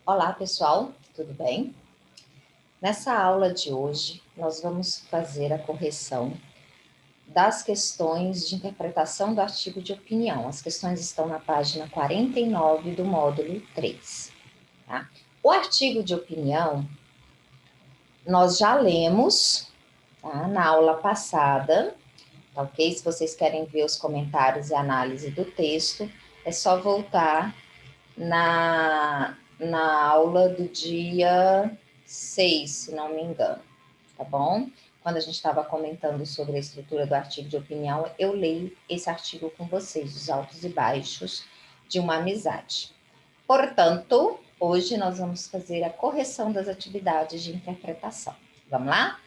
Olá, pessoal, tudo bem? Nessa aula de hoje, nós vamos fazer a correção das questões de interpretação do artigo de opinião. As questões estão na página 49 do módulo 3. Tá? O artigo de opinião, nós já lemos, tá, na aula passada, tá ok? Se vocês querem ver os comentários e análise do texto, é só voltar na aula do dia 6, se não me engano, tá bom? Quando a gente estava comentando sobre a estrutura do artigo de opinião, eu leio esse artigo com vocês, os altos e baixos de uma amizade. Portanto, hoje nós vamos fazer a correção das atividades de interpretação. Vamos lá?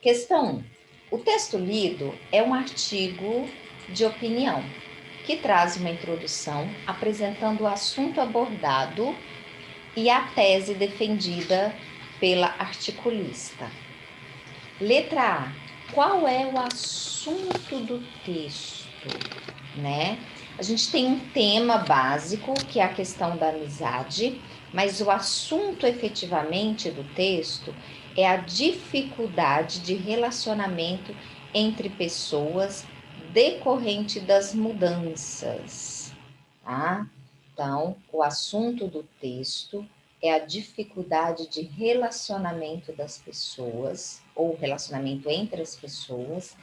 Questão 1. O texto lido é um artigo de opinião que traz uma introdução apresentando o assunto abordado e a tese defendida pela articulista. Letra A. Qual é o assunto do texto, né? A gente tem um tema básico, que é a questão da amizade, mas o assunto efetivamente do texto é a dificuldade de relacionamento entre pessoas decorrente das mudanças, tá? Então, o assunto do texto é a dificuldade de relacionamento das pessoas, ou relacionamento entre as pessoas,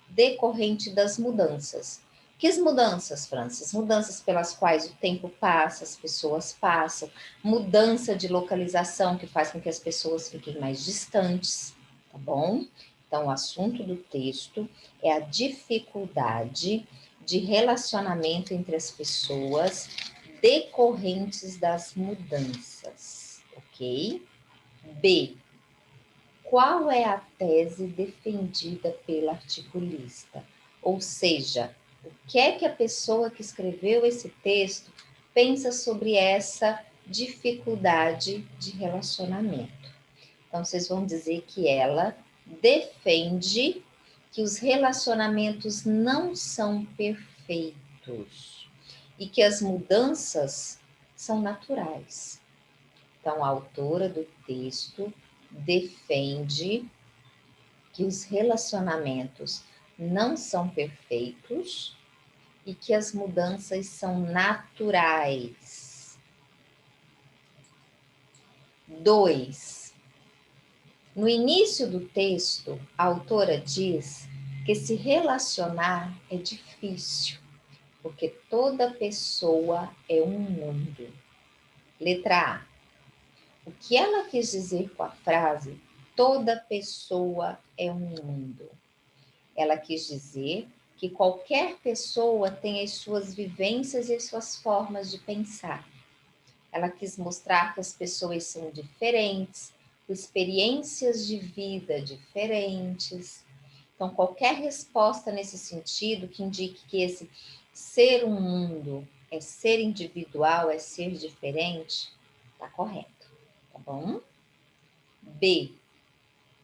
decorrente das mudanças. Que mudanças, Francis? Mudanças pelas quais o tempo passa, as pessoas passam, mudança de localização que faz com que as pessoas fiquem mais distantes, tá bom? Então, o assunto do texto é a dificuldade de relacionamento entre as pessoas decorrentes das mudanças, ok? B. Qual é a tese defendida pela articulista? Ou seja, o que é que a pessoa que escreveu esse texto pensa sobre essa dificuldade de relacionamento? Então, vocês vão dizer que ela defende que os relacionamentos não são perfeitos e que as mudanças são naturais. Então, a autora do texto defende que os relacionamentos não são perfeitos e que as mudanças são naturais. 2. No início do texto, a autora diz que se relacionar é difícil, porque toda pessoa é um mundo. Letra A. O que ela quis dizer com a frase toda pessoa é um mundo? Ela quis dizer que qualquer pessoa tem as suas vivências e as suas formas de pensar. Ela quis mostrar que as pessoas são diferentes, com experiências de vida diferentes. Então, qualquer resposta nesse sentido que indique que esse ser um mundo é ser individual, é ser diferente, está correto, tá bom? B.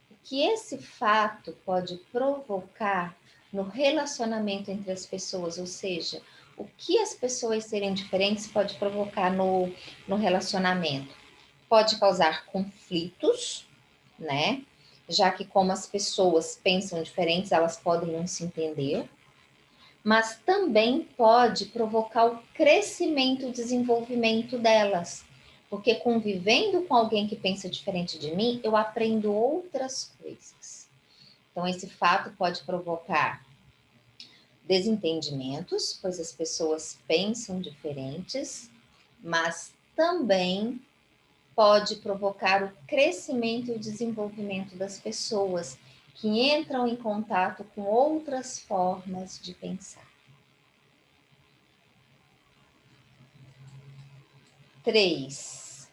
O que esse fato pode provocar no relacionamento entre as pessoas, ou seja, o que as pessoas serem diferentes pode provocar no relacionamento? Pode causar conflitos, né? Já que como as pessoas pensam diferentes, elas podem não se entender, mas também pode provocar o crescimento e desenvolvimento delas. Porque convivendo com alguém que pensa diferente de mim, eu aprendo outras coisas. Então, esse fato pode provocar desentendimentos, pois as pessoas pensam diferentes, mas também pode provocar o crescimento e o desenvolvimento das pessoas que entram em contato com outras formas de pensar. 3.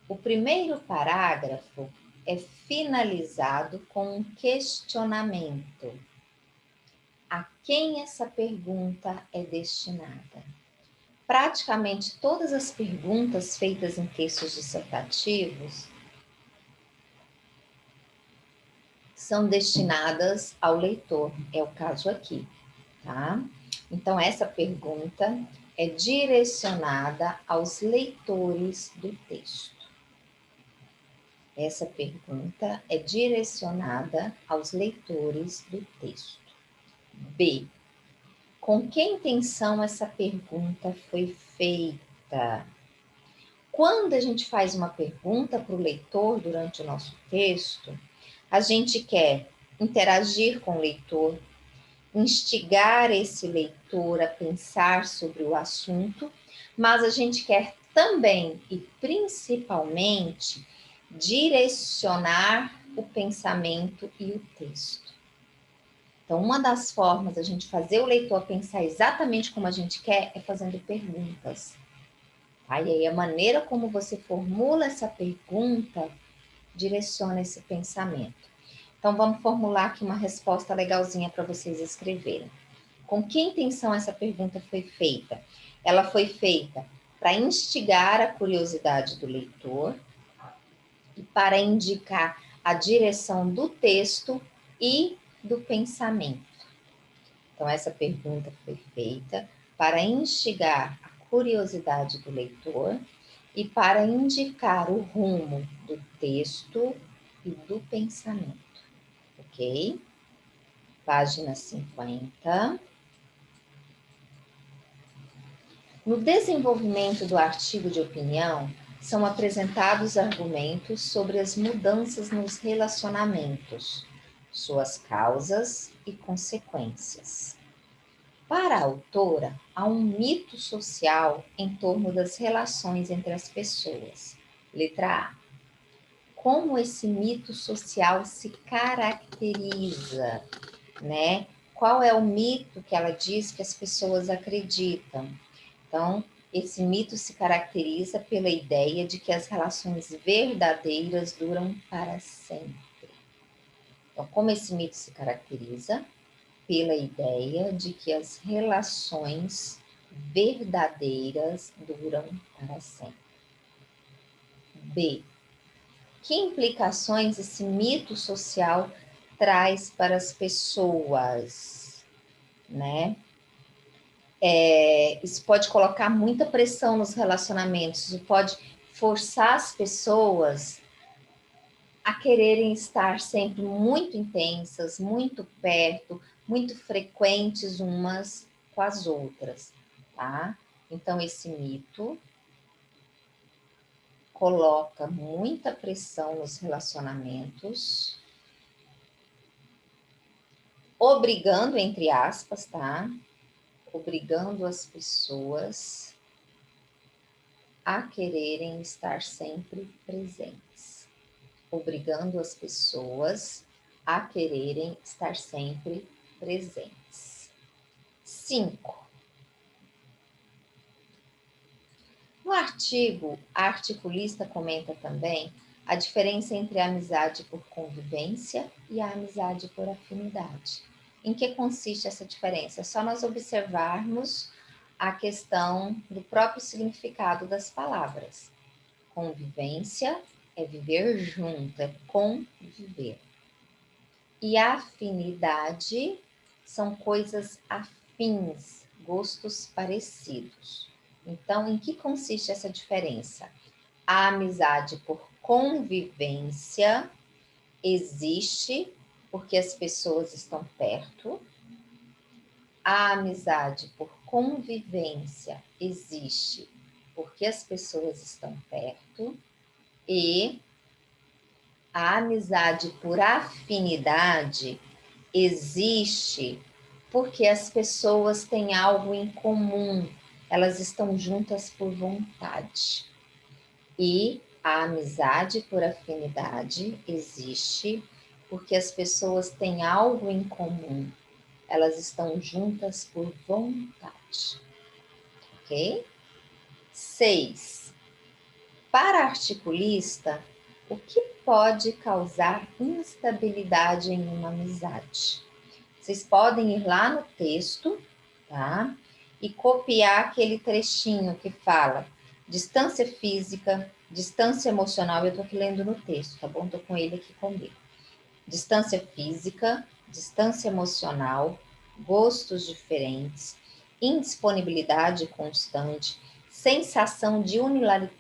O primeiro parágrafo é finalizado com um questionamento. A quem essa pergunta é destinada? Praticamente todas as perguntas feitas em textos dissertativos são destinadas ao leitor, é o caso aqui, tá? Então, essa pergunta é direcionada aos leitores do texto. Essa pergunta é direcionada aos leitores do texto. B. Com que intenção essa pergunta foi feita? Quando a gente faz uma pergunta para o leitor durante o nosso texto, a gente quer interagir com o leitor, instigar esse leitor a pensar sobre o assunto, mas a gente quer também e principalmente direcionar o pensamento e o texto. Então, uma das formas da gente fazer o leitor pensar exatamente como a gente quer é fazendo perguntas. Tá? E aí, a maneira como você formula essa pergunta direciona esse pensamento. Então, vamos formular aqui uma resposta legalzinha para vocês escreverem. Com que intenção essa pergunta foi feita? Ela foi feita para instigar a curiosidade do leitor e para indicar a direção do texto e do pensamento. Então, essa pergunta foi feita para instigar a curiosidade do leitor e para indicar o rumo do texto e do pensamento. Ok? Página 50. No desenvolvimento do artigo de opinião, são apresentados argumentos sobre as mudanças nos relacionamentos, suas causas e consequências. Para a autora, há um mito social em torno das relações entre as pessoas. Letra A. Como esse mito social se caracteriza, né? Qual é o mito que ela diz que as pessoas acreditam? Então, esse mito se caracteriza pela ideia de que as relações verdadeiras duram para sempre. Então, como esse mito se caracteriza? Pela ideia de que as relações verdadeiras duram para sempre. B. Que implicações esse mito social traz para as pessoas, né? Isso pode colocar muita pressão nos relacionamentos, isso pode forçar as pessoas a quererem estar sempre muito intensas, muito perto, muito frequentes umas com as outras, tá? Então, esse mito coloca muita pressão nos relacionamentos, obrigando, entre aspas, tá? Obrigando as pessoas a quererem estar sempre presentes. Obrigando as pessoas a quererem estar sempre presentes. 5. No artigo, a articulista comenta também a diferença entre a amizade por convivência e a amizade por afinidade. Em que consiste essa diferença? É só nós observarmos a questão do próprio significado das palavras. Convivência é viver junto, é conviver. E a afinidade são coisas afins, gostos parecidos. Então, em que consiste essa diferença? A amizade por convivência existe porque as pessoas estão perto. A amizade por convivência existe porque as pessoas estão perto. E a amizade por afinidade existe porque as pessoas têm algo em comum, elas estão juntas por vontade. E a amizade por afinidade existe porque as pessoas têm algo em comum, elas estão juntas por vontade. Ok? 6. Para a articulista, o que pode causar instabilidade em uma amizade? Vocês podem ir lá no texto, tá? E copiar aquele trechinho que fala distância física, distância emocional. Eu tô aqui lendo no texto, tá bom? Tô com ele aqui comigo. Distância física, distância emocional, gostos diferentes, indisponibilidade constante, sensação de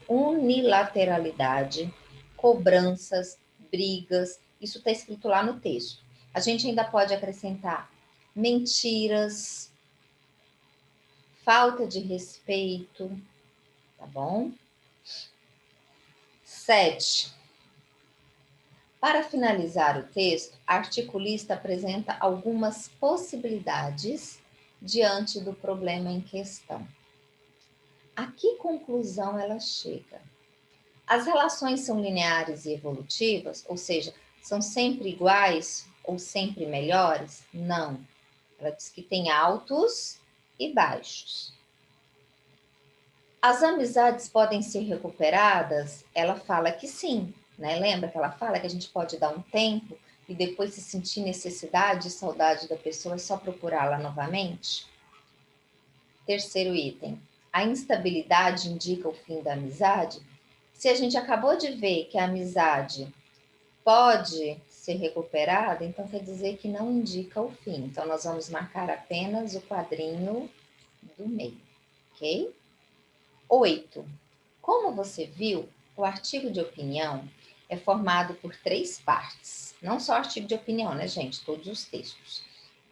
unilateralidade, cobranças, brigas. Isso está escrito lá no texto. A gente ainda pode acrescentar mentiras, falta de respeito, tá bom? 7. Para finalizar o texto, a articulista apresenta algumas possibilidades diante do problema em questão. A que conclusão ela chega? As relações são lineares e evolutivas, ou seja, são sempre iguais ou sempre melhores? Não. Ela diz que tem altos e baixos. As amizades podem ser recuperadas? Ela fala que sim, né? Lembra que ela fala que a gente pode dar um tempo e depois, se sentir necessidade e saudade da pessoa, é só procurá-la novamente? Terceiro item. A instabilidade indica o fim da amizade? Se a gente acabou de ver que a amizade pode ser recuperada, então quer dizer que não indica o fim. Então, nós vamos marcar apenas o quadrinho do meio, ok? 8. Como você viu, o artigo de opinião é formado por 3 partes. Não só artigo de opinião, né, gente? Todos os textos.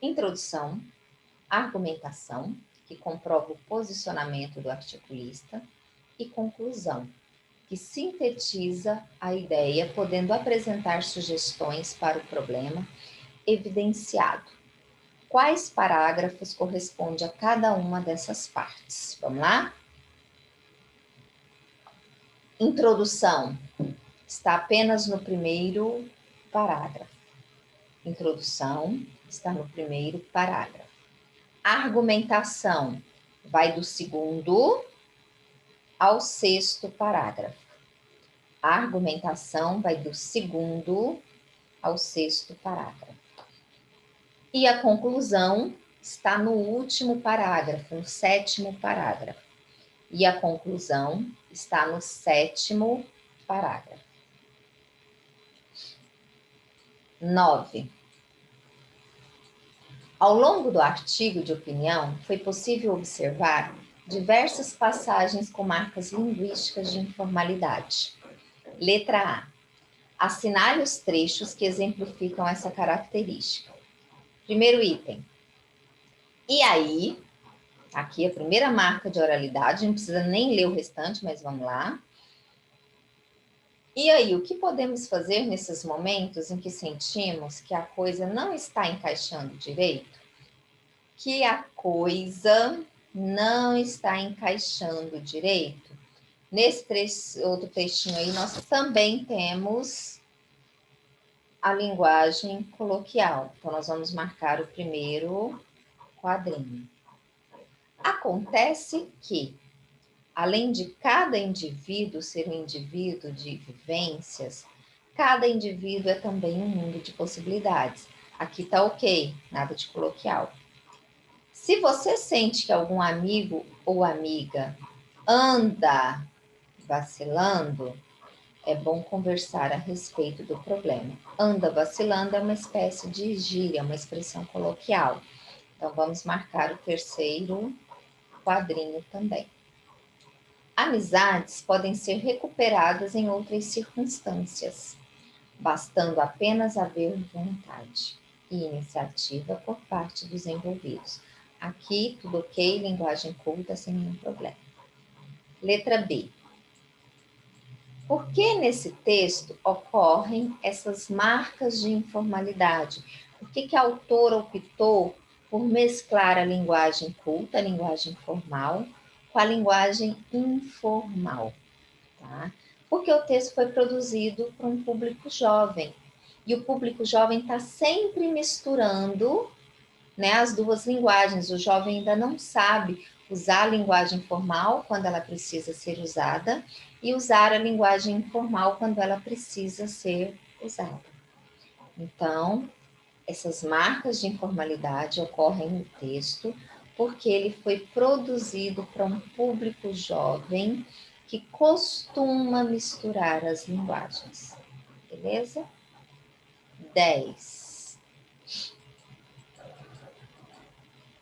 Introdução, argumentação, que comprova o posicionamento do articulista, e conclusão, que sintetiza a ideia, podendo apresentar sugestões para o problema evidenciado. Quais parágrafos correspondem a cada uma dessas partes? Vamos lá? Introdução está apenas no primeiro parágrafo. Introdução está no primeiro parágrafo. Argumentação vai do segundo ao sexto parágrafo. A argumentação vai do segundo ao sexto parágrafo. E a conclusão está no último parágrafo, no sétimo parágrafo. E a conclusão está no sétimo parágrafo. 9. Ao longo do artigo de opinião, foi possível observar diversas passagens com marcas linguísticas de informalidade. Letra A. Assinale os trechos que exemplificam essa característica. Primeiro item. E aí, aqui a primeira marca de oralidade, não precisa nem ler o restante, mas vamos lá. E aí, o que podemos fazer nesses momentos em que sentimos que a coisa não está encaixando direito? Que a coisa não está encaixando direito? Nesse outro textinho aí, nós também temos a linguagem coloquial. Então, nós vamos marcar o primeiro quadrinho. Acontece que, além de cada indivíduo ser um indivíduo de vivências, cada indivíduo é também um mundo de possibilidades. Aqui tá ok, nada de coloquial. Se você sente que algum amigo ou amiga anda vacilando, é bom conversar a respeito do problema. Anda vacilando é uma espécie de gíria, uma expressão coloquial. Então, vamos marcar o terceiro quadrinho também. Amizades podem ser recuperadas em outras circunstâncias, bastando apenas haver vontade e iniciativa por parte dos envolvidos. Aqui, tudo ok, linguagem culta, sem nenhum problema. Letra B. Por que nesse texto ocorrem essas marcas de informalidade? Por que a autora optou por mesclar a linguagem culta, a linguagem formal, com a linguagem informal? Tá? Porque o texto foi produzido para um público jovem. E o público jovem está sempre misturando, né, as duas linguagens. O jovem ainda não sabe usar a linguagem formal quando ela precisa ser usada e usar a linguagem informal quando ela precisa ser usada. Então, essas marcas de informalidade ocorrem no texto porque ele foi produzido para um público jovem que costuma misturar as linguagens. Beleza? 10.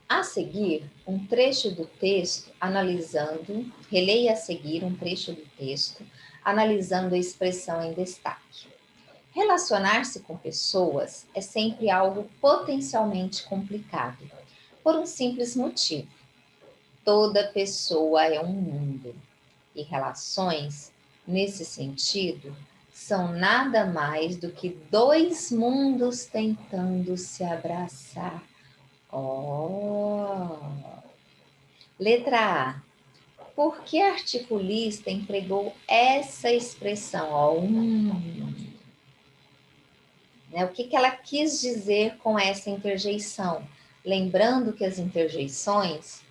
A seguir, um trecho do texto analisando, releia a seguir um trecho do texto, analisando a expressão em destaque. Relacionar-se com pessoas é sempre algo potencialmente complicado, por um simples motivo. Toda pessoa é um mundo, e relações, nesse sentido, são nada mais do que dois mundos tentando se abraçar. Oh! Letra A. Por que a articulista empregou essa expressão? Ó, né? O que ela quis dizer com essa interjeição? Lembrando que as interjeições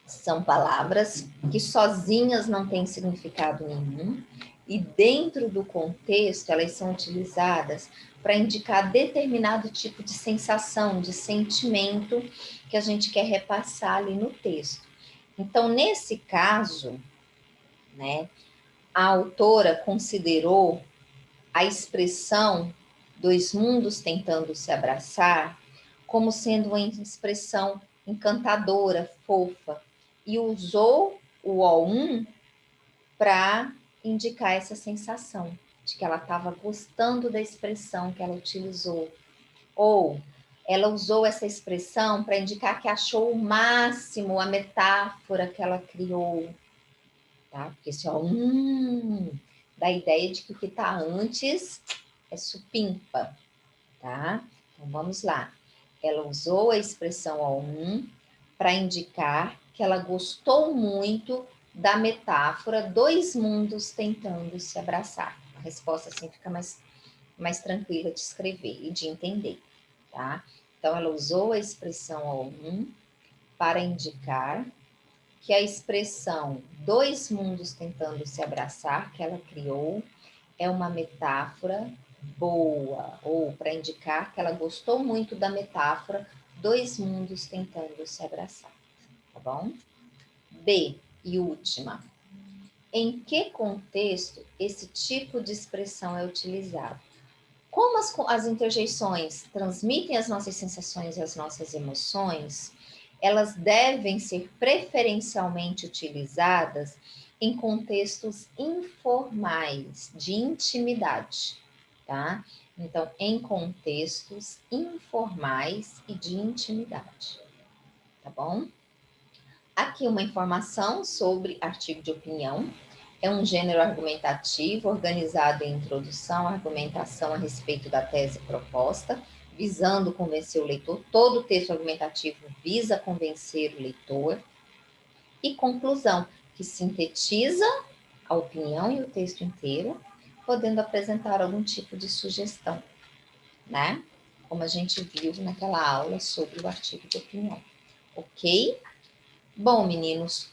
são palavras que sozinhas não têm significado nenhum e dentro do contexto elas são utilizadas para indicar determinado tipo de sensação, de sentimento que a gente quer repassar ali no texto. Então, nesse caso, né, a autora considerou a expressão dois mundos tentando se abraçar como sendo uma expressão encantadora, fofa, e usou o O1 para indicar essa sensação de que ela estava gostando da expressão que ela utilizou. Ou ela usou essa expressão para indicar que achou o máximo a metáfora que ela criou. Tá? Porque esse dá a ideia de que o que está antes é supimpa. Tá? Então vamos lá. Ela usou a expressão O1 para indicar que ela gostou muito da metáfora dois mundos tentando se abraçar. A resposta assim fica mais tranquila de escrever e de entender, tá? Então ela usou a expressão O1 para indicar que a expressão dois mundos tentando se abraçar que ela criou é uma metáfora boa, ou para indicar que ela gostou muito da metáfora dois mundos tentando se abraçar, tá bom? B, e última. Em que contexto esse tipo de expressão é utilizado? Como as interjeições transmitem as nossas sensações e as nossas emoções, elas devem ser preferencialmente utilizadas em contextos informais, de intimidade, tá? Então, em contextos informais e de intimidade, tá bom? Aqui uma informação sobre artigo de opinião. É um gênero argumentativo organizado em introdução, argumentação a respeito da tese proposta, visando convencer o leitor. Todo o texto argumentativo visa convencer o leitor. E conclusão, que sintetiza a opinião e o texto inteiro, podendo apresentar algum tipo de sugestão, né? Como a gente viu naquela aula sobre o artigo de opinião. Ok? Bom, meninos,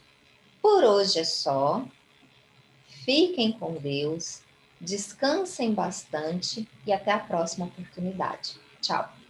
por hoje é só. Fiquem com Deus, descansem bastante e até a próxima oportunidade. Tchau!